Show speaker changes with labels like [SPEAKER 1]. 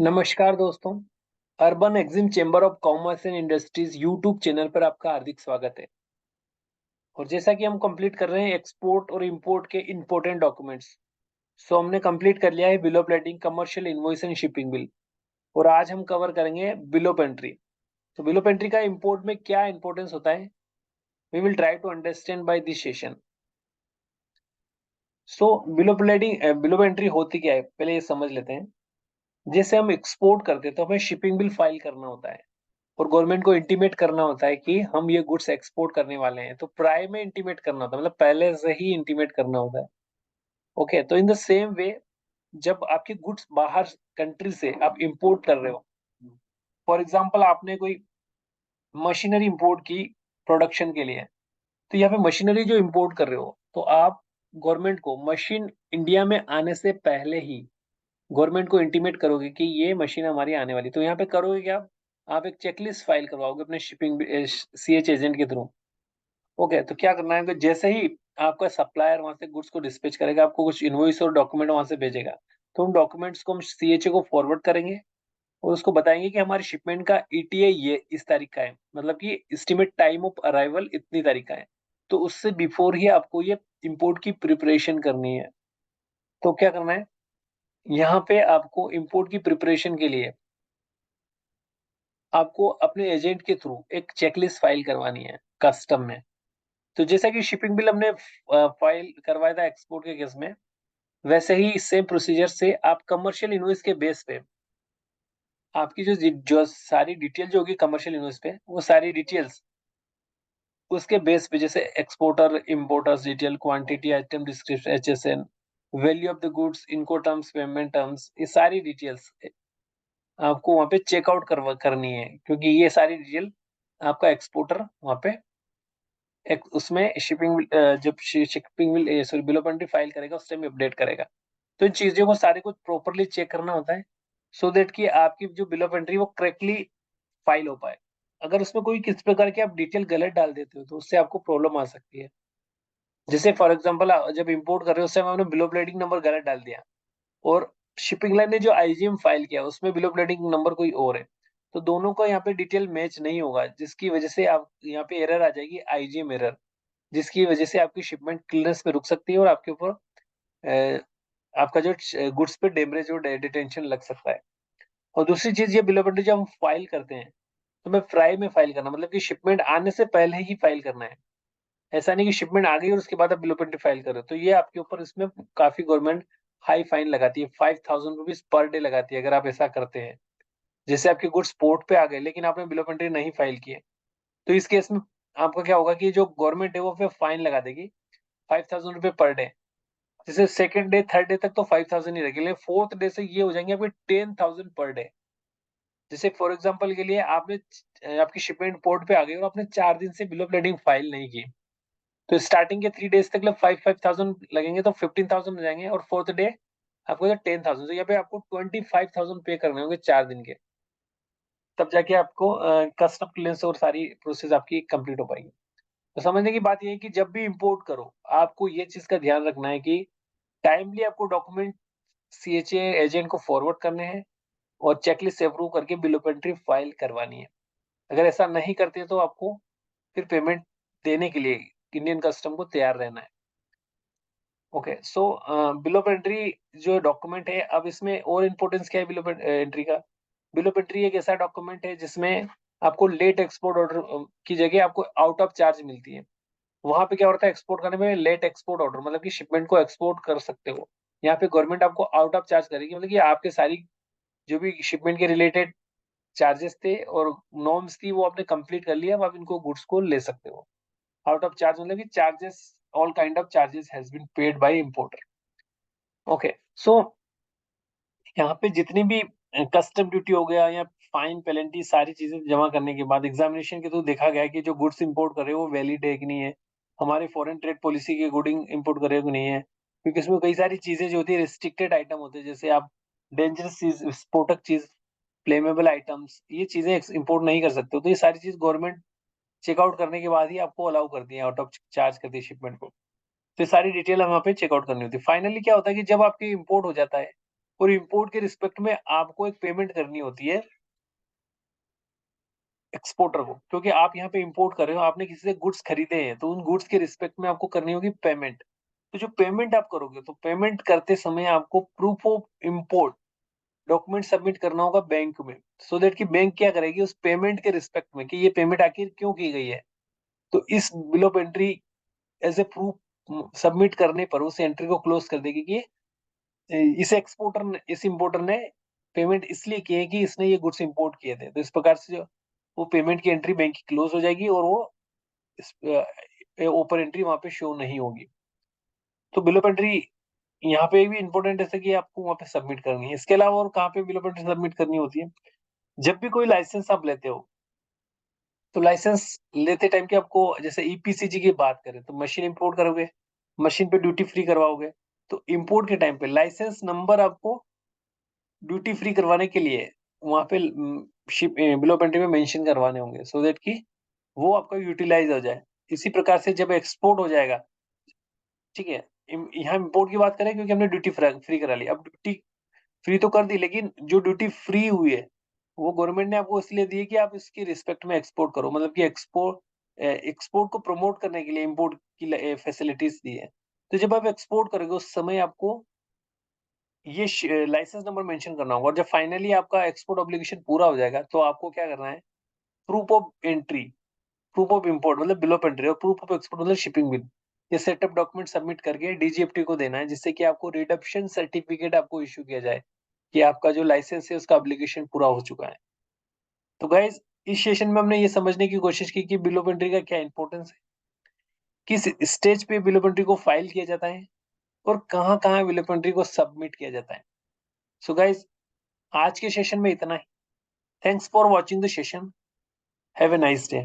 [SPEAKER 1] नमस्कार दोस्तों। Urban exim chamber of commerce and industries YouTube channel पर आपका हार्दिक स्वागत है। और जैसा कि हम कंप्लीट कर रहे हैं एक्सपोर्ट और इंपोर्ट के इंपॉर्टेंट डॉक्यूमेंट्स, सो हमने कंप्लीट कर लिया है bill of lading, commercial invoice and shipping bill. और आज हम कवर करेंगे बिल ऑफ एंट्री। तो बिल ऑफ एंट्री का इंपोर्ट में क्या इंपॉर्टेंस होता है, we will try to understand by this session. So bill of entry होती क्या है, पहले ये समझ लेते हैं। जैसे हम एक्सपोर्ट करते हैं तो हमें शिपिंग बिल फाइल करना होता है और गवर्नमेंट को इंटीमेट करना होता है कि हम ये गुड्स एक्सपोर्ट करने वाले हैं। तो प्राय में इंटीमेट करना होता है, मतलब पहले से ही इंटीमेट करना होता है। ओके, तो इन द सेम वे जब आपकी गुड्स बाहर कंट्री से आप इंपोर्ट कर रहे हो, फॉर एग्जांपल आपने कोई मशीनरी इंपोर्ट की प्रोडक्शन के लिए, तो यहाँ पे मशीनरी जो इंपोर्ट कर रहे हो तो आप गवर्नमेंट को मशीन इंडिया में आने से पहले ही गवर्नमेंट को इंटीमेट करोगे कि ये मशीन हमारी आने वाली। तो यहाँ पे करोगे क्या, आप एक चेकलिस्ट फाइल करवाओगे अपने शिपिंग सीएच एजेंट के थ्रू। ओके, तो क्या करना है कि जैसे ही आपका सप्लायर वहां से गुड्स को डिस्पैच करेगा, आपको कुछ इनवॉइस और डॉक्यूमेंट वहां से भेजेगा। तो उन डॉक्यूमेंट्स को हम सीएचए को फॉरवर्ड करेंगे और उसको बताएंगे कि हमारी शिपमेंट का ईटीए ये इस तारीख का है, मतलब कि एस्टिमेट टाइम ऑफ अराइवल इतनी तारीख का है। तो उससे बिफोर ही आपको ये इंपोर्ट की प्रिपरेशन करनी है। तो क्या करना है, यहाँ पे आपको इंपोर्ट की प्रिपरेशन के लिए आपको अपने एजेंट के थ्रू एक चेकलिस्ट फाइल करवानी है कस्टम में। तो जैसा कि शिपिंग बिल हमने फाइल करवाया था एक्सपोर्ट के केस में, वैसे ही सेम प्रोसीजर से आप कमर्शियल इनवॉइस के बेस पे आपकी जो सारी डिटेल जो होगी कमर्शियल इनवॉइस पे, वो सारी डिटेल्स उसके बेस पे, जैसे exporter importers detail, quantity, item description, HSN, value of the goods, इनको टर्म्स, पेमेंट टर्म्स, ये सारी डिटेल्स आपको वहां पे चेकआउट करनी है, क्योंकि ये सारी डिटेल आपका एक्सपोर्टर वहां पे एक उसमें जब shipping bill sorry bill of entry file करेगा उस टाइम अपडेट करेगा। तो इन चीजों को सारे को प्रॉपरली चेक करना होता है, सो दैट कि आपकी जो बिल ऑफ एंट्री वो करेक्टली फाइल हो पाए। अगर उसमें कोई किस प्रकार की आप डिटेल गलत डाल देते हो तो उससे आपको प्रॉब्लम आ सकती है। जैसे फॉर एग्जाम्पल जब इंपोर्ट कर रहे हो उस टाइम आपने बिल ऑफ लेडिंग नंबर गलत डाल दिया और शिपिंग लाइन ने जो आईजीएम फाइल किया उसमें बिल ऑफ लेडिंग नंबर कोई और है, तो दोनों का यहाँ पे डिटेल मैच नहीं होगा, जिसकी वजह से आप यहाँ पे एरर आ जाएगी, आईजीएम एरर, जिसकी वजह से आपकी शिपमेंट क्लियरेंस पे रुक सकती है और आपके ऊपर आपका जो गुड्स पे डेमरेज और डिटेंशन लग सकता है। और दूसरी चीज, ये बिल ऑफ एंट्री जब हम फाइल करते हैं तो मैं फ्राई में फाइल करना, मतलब कि शिपमेंट आने से पहले ही फाइल करना है। ऐसा नहीं कि शिपमेंट आ गई और उसके बाद आप बिल ऑफ एंट्री फाइल कर रहे हो, तो ये आपके ऊपर इसमें काफी गवर्नमेंट हाई फाइन लगाती है, 5,000 रुपीज पर डे लगाती है अगर आप ऐसा करते हैं। जैसे आपके गुड्स पोर्ट पे आ गए लेकिन आपने बिल ऑफ एंट्री नहीं फाइल किए, तो इस केस में आपका क्या होगा कि जो गवर्नमेंट है वो फिर फाइन लगा देगी 5,000 रुपये पर डे। जैसे सेकंड डे थर्ड डे तक तो 5,000 ही रहेगी, लेकिन फोर्थ डे से ये हो जाएंगे आपके 10,000 पर डे। जैसे फॉर एग्जांपल के लिए आपने आपकी शिपमेंट पोर्ट पे आ गई और आपने 4 दिन से बिल ऑफ लेडिंग फाइल नहीं की, तो स्टार्टिंग के 3 डेज तक 5,000 लगेंगे, तो 15,000 हो जाएंगे, और फोर्थ डे आपको 10,000। तो यहाँ पे आपको 25,000 पे करने होंगे 4 दिन के, तब जाके आपको कस्टम क्लियरेंस और सारी प्रोसेस आपकी कंप्लीट हो पाएगी। तो समझने की बात ये है कि जब भी इंपोर्ट करो आपको ये चीज का ध्यान रखना है कि टाइमली आपको डॉक्यूमेंट सीएचए एजेंट को फॉरवर्ड करने हैं और चेकलिस्ट अप्रूव करके बिल ऑफ एंट्री फाइल करवानी है। अगर ऐसा नहीं करते तो आपको फिर पेमेंट देने के लिए इंडियन कस्टम को तैयार रहना है। Okay, so bill of entry जो डॉक्यूमेंट है, अब इसमें और इम्पोर्टेंस क्या है बिल ऑफ एंट्री का। बिल ऑफ एंट्री एक ऐसा डॉक्यूमेंट है जिसमें आपको लेट एक्सपोर्ट ऑर्डर की जगह आपको आउट ऑफ चार्ज मिलती है। वहां पे क्या होता है, एक्सपोर्ट करने में लेट एक्सपोर्ट ऑर्डर, मतलब कि शिपमेंट को एक्सपोर्ट कर सकते हो, यहाँ पे गवर्नमेंट आपको आउट ऑफ चार्ज करेगी, मतलब कि आपके सारी जो भी शिपमेंट के रिलेटेड चार्जेस थे और नॉर्म्स थी वो आपने कंप्लीट कर लिया, अब आप इनको गुड्स को ले सकते हो। आउट ऑफ चार्ज मतलब कि charges, all kind of charges has been paid by importer. Okay, so यहाँ पे जितनी भी कस्टम ड्यूटी हो गया या फाइन पेनल्टी, सारी चीजें जमा करने के बाद एग्जामिनेशन के थ्रू देखा गया कि जो गुड्स इंपोर्ट कर रहे हो वो वैलिड है कि नहीं है, हमारे फॉरेन ट्रेड पॉलिसी के अकॉर्डिंग इंपोर्ट कर रहे हो कि नहीं है, क्योंकि इसमें कई सारी चीजें जो होती है रिस्ट्रिक्टेड आइटम होते हैं, जैसे आप डेंजरस चीज, विस्फोटक चीज, फ्लेमेबल आइटम्स, ये चीजें इंपोर्ट नहीं कर सकते हो। तो ये सारी चीज गवर्नमेंट चेकआउट करने के बाद ही आपको अलाउ करती है, आउट ऑफ चार्ज करती है शिपमेंट को। तो ये सारी डिटेल हम वहाँ पे चेकआउट करनी होती है। फाइनली क्या होता है कि जब आपकी इंपोर्ट हो जाता है और इंपोर्ट के रिस्पेक्ट में आपको एक पेमेंट करनी होती है एक्सपोर्टर को, क्योंकि आप यहाँ पे इंपोर्ट कर रहे हो, आपने किसी से गुड्स खरीदे हैं, तो उन गुड्स के रिस्पेक्ट में आपको करनी होगी पेमेंट। तो जो पेमेंट आप करोगे, तो पेमेंट करते समय आपको proof of import document submit करना होगा बैंक में, सो दैट कि बैंक क्या करेगी उस पेमेंट के रिस्पेक्ट में कि ये पेमेंट आखिर क्यों की गई है। तो इस bill of entry as a proof submit करने पर उस एंट्री को क्लोज कर देगी कि इस एक्सपोर्टर ने, इस इंपोर्टर ने पेमेंट इसलिए की है कि इसने ये गुड्स इंपोर्ट किए थे। तो इस प्रकार से जो वो पेमेंट की एंट्री बैंक की क्लोज हो जाएगी और वो इस ओपन एंट्री वहां पे शो नहीं होगी। तो बिल ऑफ एंट्री यहाँ पे भी इंपॉर्टेंट है कि आपको वहां पे सबमिट करनी है। इसके अलावा और कहाँ पे बिल ऑफ एंट्री सबमिट करनी होती है, जब भी कोई लाइसेंस आप लेते हो, तो लाइसेंस लेते टाइम की आपको, जैसे ईपीसीजी की बात करें, तो मशीन इंपोर्ट करोगे, मशीन पे ड्यूटी फ्री करवाओगे, तो इंपोर्ट के टाइम पे लाइसेंस नंबर आपको ड्यूटी फ्री करवाने के लिए वहां पे शिप बिल ऑफ एंट्री में मेंशन करवाने होंगे, सो दैट कि वो आपका यूटिलाइज हो जाए। इसी प्रकार से जब एक्सपोर्ट हो जाएगा, ठीक है, यहाँ इंपोर्ट की बात करें क्योंकि हमने ड्यूटी फ्री करा ली, अब ड्यूटी फ्री तो कर दी, लेकिन जो ड्यूटी फ्री हुई है वो गवर्नमेंट ने आपको इसलिए दी है कि आप इसकी रिस्पेक्ट में एक्सपोर्ट करो, मतलब कि एक्सपोर्ट को प्रमोट करने के लिए इंपोर्ट की फैसिलिटीज दी है। तो जब आप एक्सपोर्ट करोगे उस समय आपको ये लाइसेंस नंबर मेंशन करना होगा, और जब फाइनली आपका एक्सपोर्ट ऑब्लिगेशन पूरा हो जाएगा तो आपको क्या करना है, proof of entry, proof of import मतलब बिल ऑफ एंट्री, और प्रूफ ऑफ एक्सपोर्ट मतलब शिपिंग बिल, ये सेटअप डॉक्यूमेंट सबमिट करके डीजीएफटी को देना है, जिससे कि आपको रिडम्पशन सर्टिफिकेट आपको इश्यू किया जाए कि आपका जो लाइसेंस है उसका एप्लीकेशन पूरा हो चुका है। तो गाइज इस सेशन में हमने ये समझने की कोशिश की कि बिल ऑफ एंट्री का क्या इंपॉर्टेंस है, किस स्टेज पे बिल ऑफ एंट्री को फाइल किया जाता है, और कहाँ कहाँ बिल ऑफ एंट्री को सबमिट किया जाता है। सो गाइज आज के सेशन में इतना ही। Thanks for watching the session. Have a nice day.